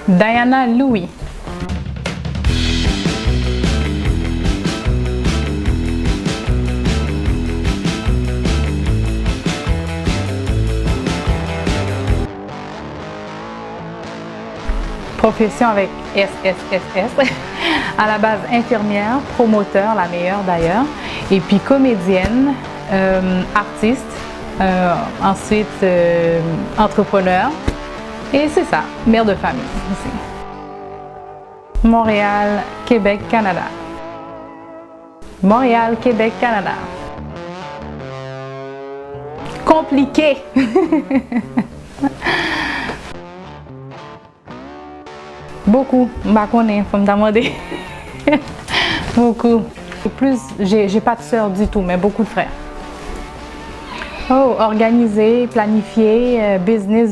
Diana Louis. Profession avec SSSS. À la base infirmière, promoteur, la meilleure d'ailleurs, et puis comédienne, artiste, ensuite entrepreneur, et c'est ça, mère de famille aussi. Montréal, Québec, Canada. Montréal, Québec, Canada. Compliqué! Beaucoup, il faut me demander. Beaucoup. Et plus, j'ai pas de sœur du tout, mais beaucoup de frères. Oh, organiser, planifier, business.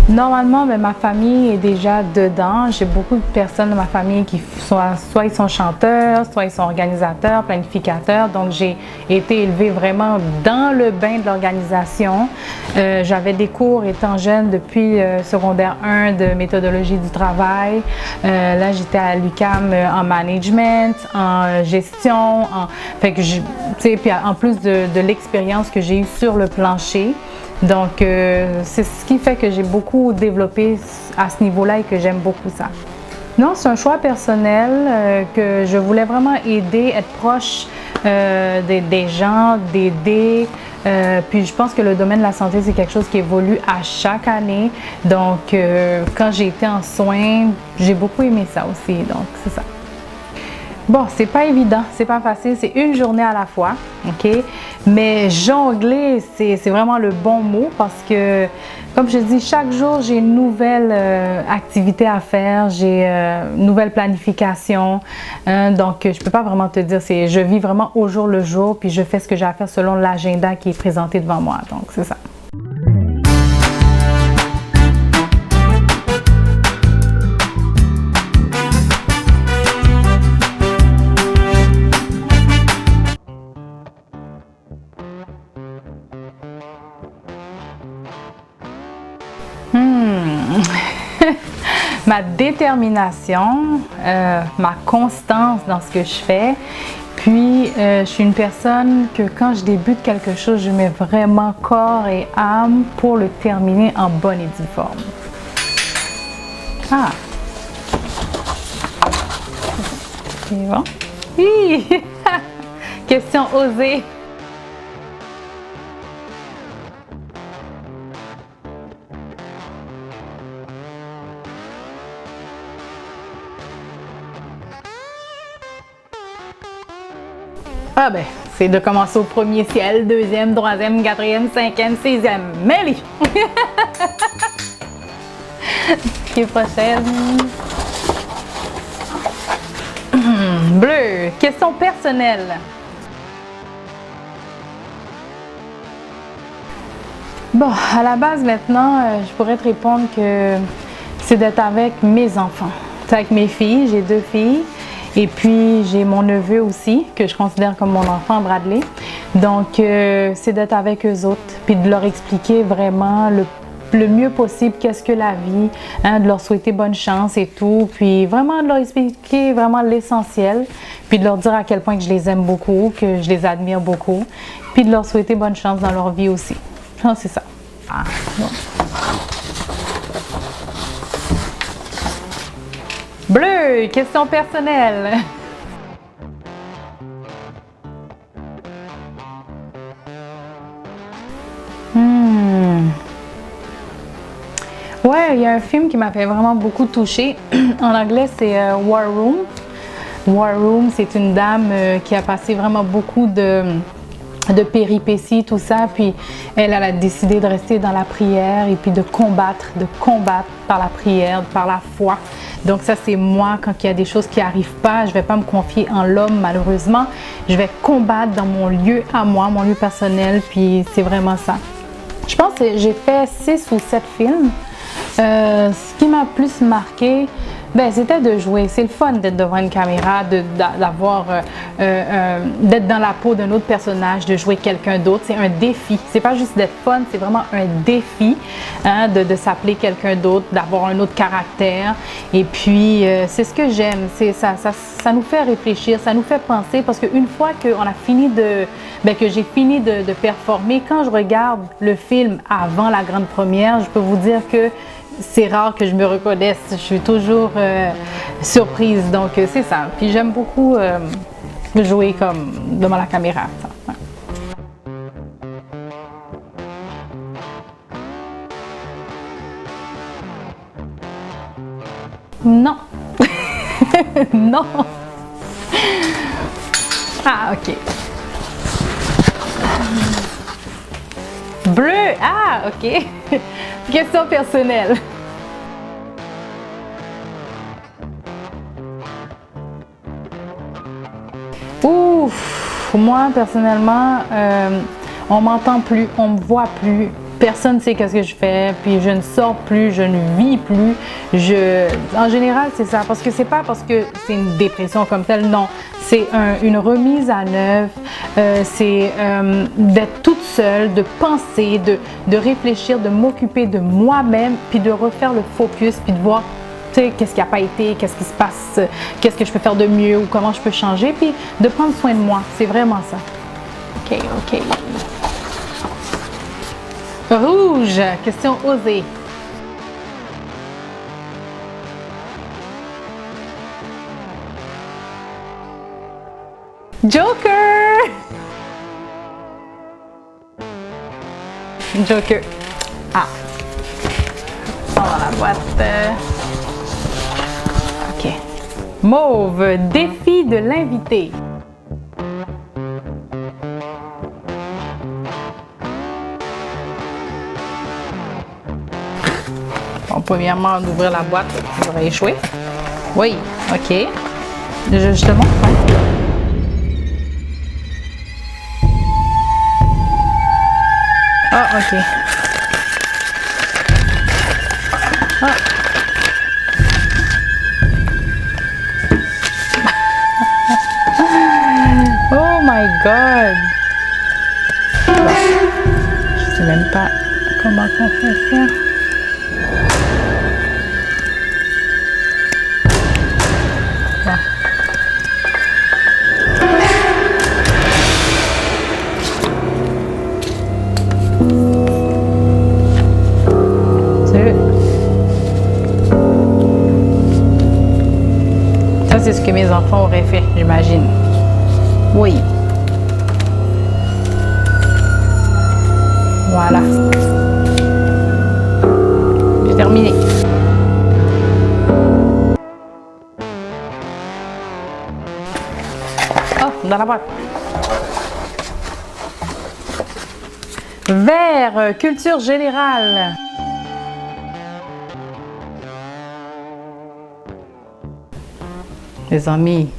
Normalement, mais ma famille est déjà dedans. J'ai beaucoup de personnes de ma famille qui soit ils sont chanteurs, soit ils sont organisateurs, planificateurs. Donc, j'ai été élevée vraiment dans le bain de l'organisation. J'avais des cours étant jeune depuis secondaire 1 de méthodologie du travail. Là, j'étais à l'UQAM en management, en gestion, fait que puis en plus de l'expérience que j'ai eue sur le plancher. Donc, c'est ce qui fait que j'ai beaucoup développé à ce niveau-là et que j'aime beaucoup ça. Non, c'est un choix personnel que je voulais vraiment aider, être proche des gens, d'aider. Puis je pense que le domaine de la santé, c'est quelque chose qui évolue à chaque année. Donc, quand j'ai été en soins, j'ai beaucoup aimé ça aussi. Donc, c'est ça. Bon, c'est pas évident, c'est pas facile, c'est une journée à la fois, ok? Mais jongler, c'est vraiment le bon mot parce que, comme je dis, chaque jour, j'ai une nouvelle activité à faire, j'ai une nouvelle planification. Donc, je peux pas vraiment te dire, je vis vraiment au jour le jour, puis je fais ce que j'ai à faire selon l'agenda qui est présenté devant moi. Donc, c'est ça. Ma détermination, ma constance dans ce que je fais. Puis, je suis une personne que quand je débute quelque chose, je mets vraiment corps et âme pour le terminer en bonne et due forme. Ah! C'est bon? Oui! Question osée! Ah ben, c'est de commencer au premier ciel, deuxième, troisième, quatrième, cinquième, sixième. Mélie! Qui est prochaine? Bleu. Question personnelle. Bon, à la base maintenant, je pourrais te répondre que c'est d'être avec mes enfants. C'est avec mes filles, j'ai 2 filles. Et puis, j'ai mon neveu aussi, que je considère comme mon enfant, Bradley. Donc, c'est d'être avec eux autres, puis de leur expliquer vraiment le mieux possible qu'est-ce que la vie, hein, de leur souhaiter bonne chance et tout, puis vraiment de leur expliquer vraiment l'essentiel, puis de leur dire à quel point que je les aime beaucoup, que je les admire beaucoup, puis de leur souhaiter bonne chance dans leur vie aussi. Ah, c'est ça. Ah, bon. Bleu, question personnelle. Ouais, il y a un film qui m'a fait vraiment beaucoup toucher. En anglais, c'est War Room. War Room, c'est une dame qui a passé vraiment beaucoup de péripéties, tout ça. Puis elle a décidé de rester dans la prière et puis de combattre par la prière, par la foi. Donc ça, c'est moi, quand il y a des choses qui n'arrivent pas, je ne vais pas me confier en l'homme, malheureusement. Je vais combattre dans mon lieu à moi, mon lieu personnel, puis c'est vraiment ça. Je pense que j'ai fait 6 ou 7 films. Ce qui m'a plus marqué, Ben, c'était de jouer. C'est le fun d'être devant une caméra, d'avoir, d'être dans la peau d'un autre personnage, de jouer quelqu'un d'autre. C'est un défi. C'est pas juste d'être fun, c'est vraiment un défi, hein, de s'appeler quelqu'un d'autre, d'avoir un autre caractère. Et puis, c'est ce que j'aime. Ça nous fait réfléchir, ça nous fait penser, parce qu'une fois qu'on a fini que j'ai fini de performer, quand je regarde le film avant la grande première, je peux vous dire que c'est rare que je me reconnaisse. Je suis toujours surprise. Donc, c'est ça. Puis j'aime beaucoup jouer comme devant la caméra. Ça. Non. Non. Ah, OK. Bleu. Ah, OK. Question personnelle. Ouf, moi personnellement, on m'entend plus, on me voit plus, personne ne sait qu'est-ce que je fais, puis je ne sors plus, je ne vis plus. En général, c'est ça, parce que c'est pas parce que c'est une dépression comme telle, non. C'est une remise à neuf, c'est d'être toute seule, de penser, de réfléchir, de m'occuper de moi-même, puis de refaire le focus, puis de voir qu'est-ce qui n'a pas été, qu'est-ce qui se passe, qu'est-ce que je peux faire de mieux ou comment je peux changer, puis de prendre soin de moi. C'est vraiment ça. OK, OK. Rouge, question osée. Joker! Joker. Ah. On va la boîte. OK. Mauve, défi de l'invité. Bon, premièrement, d'ouvrir la boîte, j'aurais échoué. Oui, OK. Je te montre. Ah, OK. Ah. Oh my God! Je sais même pas comment on fait ça. C'est ce que mes enfants auraient fait, j'imagine. Oui. Voilà. J'ai terminé. Oh, dans la boîte. Vert, culture générale. Les amis.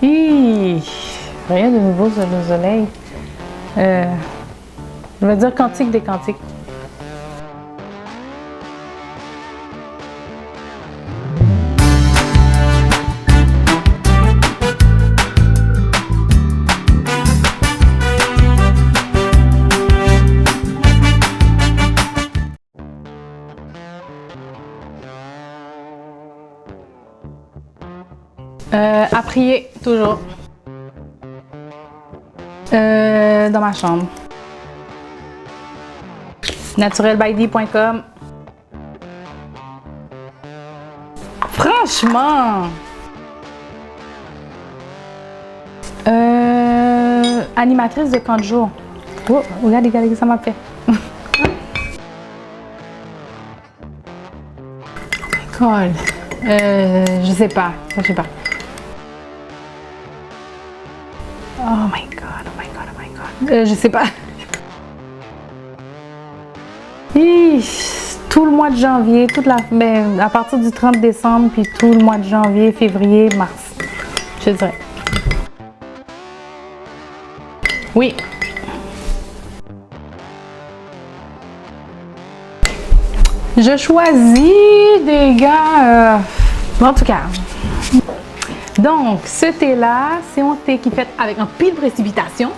Hi, rien de nouveau sur le soleil. Je vais dire cantique des cantiques. À prier, toujours. Dans ma chambre. naturelbyD.com. Franchement! Animatrice de camp de jour. Oh, regardez ce que ça m'a fait. Cool. Je sais pas. Je sais pas. Oh my God, oh my God, oh my God. Je sais pas. Tout le mois de janvier, à partir du 30 décembre, puis tout le mois de janvier, février, mars. Je dirais. Oui. Je choisis des gars, en tout cas. Donc, ce thé-là, c'est un thé qui fait avec un pile de précipitation.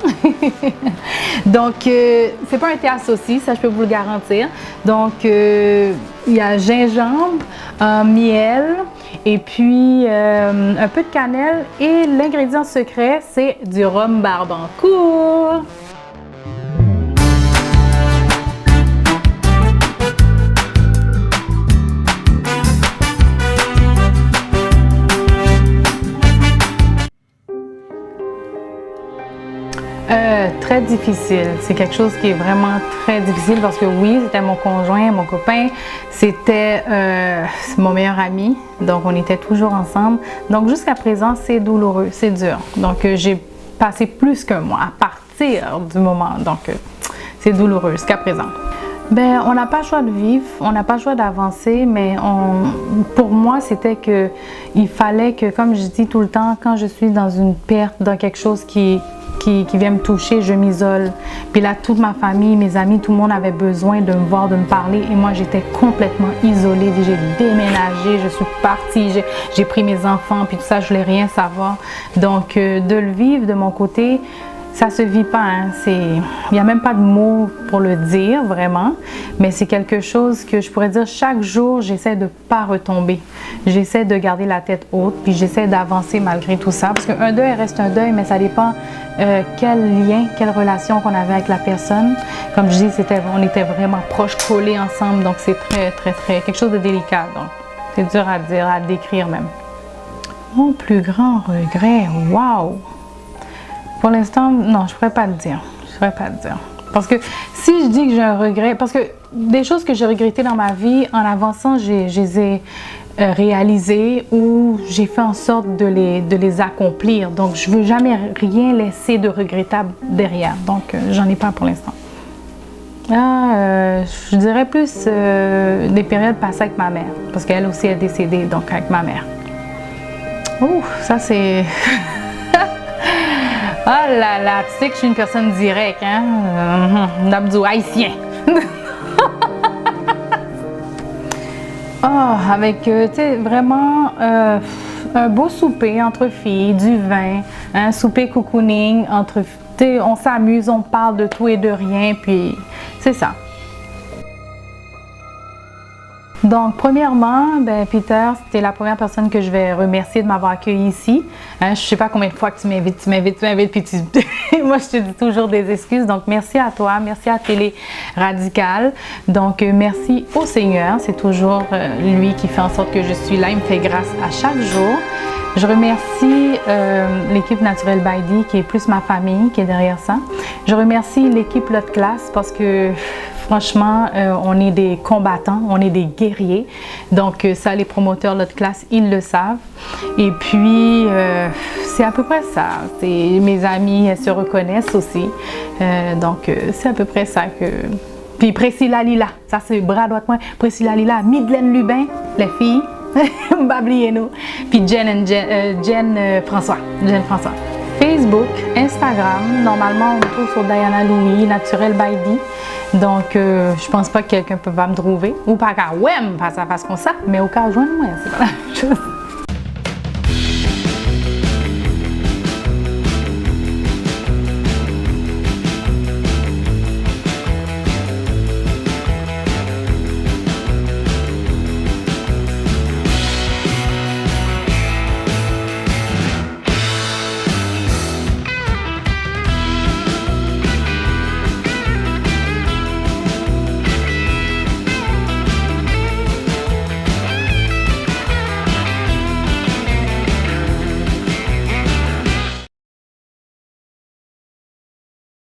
Donc, c'est pas un thé associé, ça je peux vous le garantir. Donc, il y a gingembre, miel, et puis un peu de cannelle. Et l'ingrédient secret, c'est du rhum Barbancourt. Très difficile. C'est quelque chose qui est vraiment très difficile parce que oui, c'était mon conjoint, mon copain, c'était mon meilleur ami. Donc, on était toujours ensemble. Donc, jusqu'à présent, c'est douloureux, c'est dur. Donc, j'ai passé plus qu'un mois à partir du moment. Donc, c'est douloureux jusqu'à présent. Ben, on n'a pas le choix de vivre, on n'a pas le choix d'avancer, mais pour moi, c'était que il fallait que, comme je dis tout le temps, quand je suis dans une perte, dans quelque chose qui vient me toucher, je m'isole. Puis là, toute ma famille, mes amis, tout le monde avait besoin de me voir, de me parler. Et moi, j'étais complètement isolée. J'ai déménagé, je suis partie, j'ai pris mes enfants, puis tout ça, je voulais rien savoir. Donc, de le vivre de mon côté, ça se vit pas, hein. Il n'y a même pas de mots pour le dire vraiment, mais c'est quelque chose que je pourrais dire chaque jour, j'essaie de pas retomber. J'essaie de garder la tête haute, puis j'essaie d'avancer malgré tout ça, parce qu'un deuil reste un deuil, mais ça dépend quel lien, quelle relation qu'on avait avec la personne. Comme je dis, on était vraiment proches, collés ensemble, donc c'est très quelque chose de délicat. Donc c'est dur à dire, à décrire même. Mon plus grand regret, wow! Pour l'instant, non, je ne pourrais pas le dire. Je pourrais pas le dire. Parce que si je dis que j'ai un regret, parce que des choses que j'ai regrettées dans ma vie, en avançant, je les ai réalisées ou j'ai fait en sorte de les accomplir. Donc, je ne veux jamais rien laisser de regrettable derrière. Donc, j'en ai pas pour l'instant. Je dirais plus des périodes passées avec ma mère. Parce qu'elle aussi est décédée, donc avec ma mère. Ouh, ça c'est... Oh là là, tu sais que je suis une personne directe, hein? D'abdou haïtien. Avec, tu sais, vraiment un beau souper entre filles, du vin, un souper cocooning, tu sais, on s'amuse, on parle de tout et de rien, puis c'est ça. Donc, premièrement, ben, Peter, c'était la première personne que je vais remercier de m'avoir accueilli ici. Hein, je ne sais pas combien de fois que tu m'invites, puis moi, je te dis toujours des excuses. Donc, merci à toi, merci à Télé Radical. Donc, merci au Seigneur. C'est toujours lui qui fait en sorte que je suis là. Il me fait grâce à chaque jour. Je remercie l'équipe Naturel by D, qui est plus ma famille, qui est derrière ça. Je remercie l'équipe Lot Class parce que... Franchement, on est des combattants, on est des guerriers. Donc ça, les promoteurs de notre classe, ils le savent. Et puis, c'est à peu près ça. Mes amis, elles se reconnaissent aussi. Donc, c'est à peu près ça que... Puis Priscilla Lila, ça c'est bras droit de moi. Priscilla Lila, Midelaine Lubin, les filles. Babliez-nous. Puis Jen François. Facebook, Instagram, normalement on me trouve sur Diana Louis, Naturel by D. Donc, je pense pas que quelqu'un va me trouver. Ou pas qu'à ouais, face à face comme ça, mais au cas où, joindre-moi, c'est pas la même chose.